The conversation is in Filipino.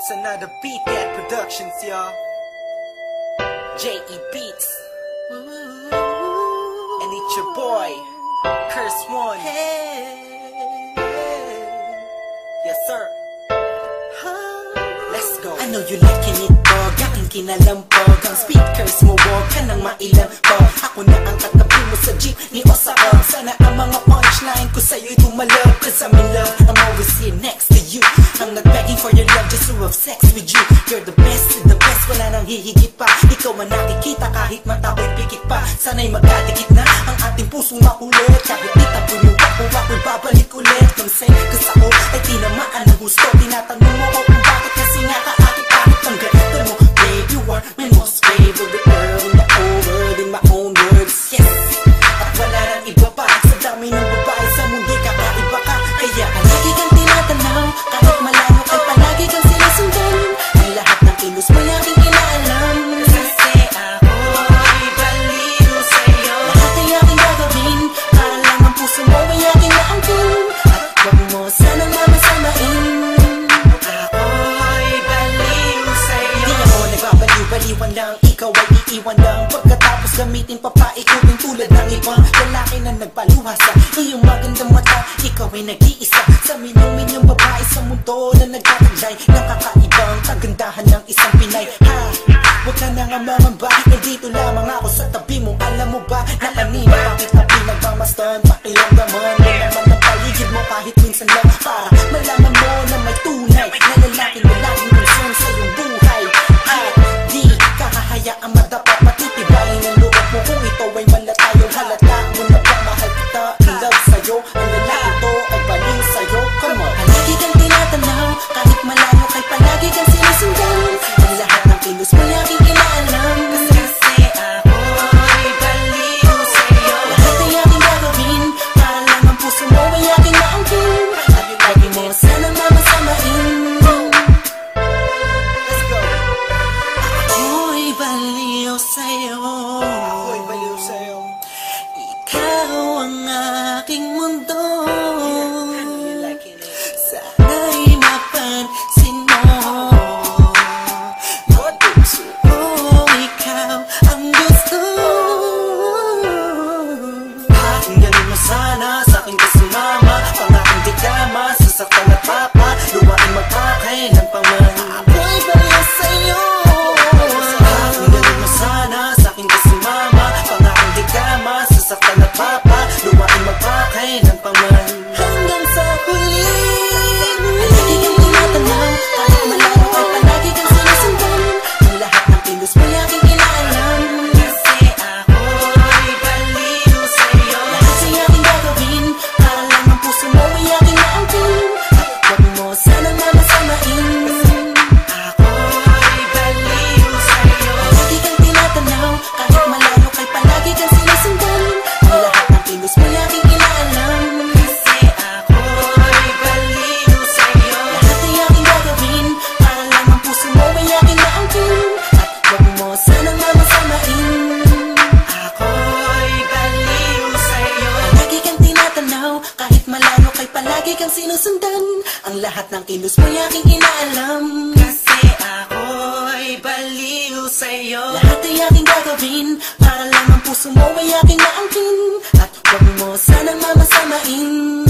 It's another Beat That Productions, y'all. J.E. Beats. And it's your boy, Curse One. Yes, sir. Let's go. I know you liking it, dog. Aking kinalampog. Ang speakers mo, wag ka nang mailang pag. Ako na ang katabi mo sa jeep ni Osaka. Sana ang mga punchline ko sa'yo'y tumalab. Cause I'm in love, I'm always here next to you. I'm not begging for your love, just to have sex with you. You're the best, wala nang hihigit pa. Ikaw man nakikita kahit mata ko'y pikit pa. Sana'y magkadikit na ang ating pusong makulit. Kahit di tapoy mo ako'y babalik ulit. Nang say, cause ako ay tinamaan ng gusto. Tinatanong mo ko kung bakit kasi nga kaakit-akit ang ganito mo. Babe, you are my most favorite girl in the whole world, in my own words, yes. At wala nang iba pa sa dami ng babae sa mundo, kakaiba ka. Kaya palagi kang tinatanaw, kahit malayo ay palagi kang sinusundan. Ang lahat ng kilos mo aking inaalam. Kasi ako'y baliw sa'yo. Lahat ay aking gagawin, para lang ang puso mo ay aking naangkin. At wag mo sanang mamasamain. Ako'y baliw sa'yo. Di ako nagbabaliw-baliwan lang, ikaw ay iiwan lang. Pagkatapos gamitin pa paikutin tulad ng ibang lalaki na nagpaluha sa iyong magandang mata. Ikaw ay nag-iisa sa minong babae sa mundo na nagtataglay ng kakaibang kagandahan ng isang Pinay. Ha! Huwag ka na nga mamamba, nandito lamang ako sa tabi mo. Alam mo ba na kanina bakit na pinagmamastan? Pakiramdaman mo naman ng paligid mo kahit minsan lang, para malaman mo na may tunay na lalaki na laging concern sa iyong buhay. At di kahahayaang madapa, patitibayin ang loob mo kung ito ay malatayo. Halata mo na ba mahal kita, in love sa'yo. Ang lalaki to ay baliw sa'yo. Come on. Palagi kang tinatanaw, kahit malayo kay palagi kang sinusundan. Ang lahat ng kilos mo aking inaalam. Kasi ako'y baliw sa'yo. Lahat ay aking gagawin, para lang ang puso mo ay aking maangkin. At lagi mo sanang mamasamain. Let's go. Ako'y baliw sa'yo. Ako'y baliw sa'yo. Ikaw ang aking mundo. You liking it? Sana'y mapansin mo. Puso ko, ikaw ang gusto. Kung ganun mo sana, sa'kin ka sumama. Pangaking di kama, sasaktan at papa. Luwain magpakay ng paman. Ako'y baliw sa'yo. Kung ganun mo sana, sa'kin ka sumama. Pangaking di kama, sasaktan at papa. Luwain magpakay ng paman. Hanggang sa huli. Palagi kang tinatanaw, kahit malayo ay palagi kang sinusundan. Ang lahat ng kilos mo aking inaalam. Kasi ako'y baliw sa'yo. Lahat ay aking gagawin, para lang ang puso mo ay aking maangkin. At wag mo sanang mamasamain. Ako'y baliw sa'yo. Palagi kang tinatanaw, kahit malayo kay palagi kang sinusundan. Ang lahat ng kilos mo aking inaalam. Kasi ako'y baliw sa'yo. Lahat ay aking gagawin, para lang ang puso mo ay aking maangkin. At wag mo sanang mamasamain. Ako'y baliw sa'yo. Palagi kang tinatanaw, kahit malayo kay palagi kang sinusundan. Ang lahat ng kilos mo aking inaalam. Kasi ako'y baliw sa'yo. Lahat ay aking gagawin, para lang ang puso mo ay aking maangkin. At wag mo sanang mamasamain.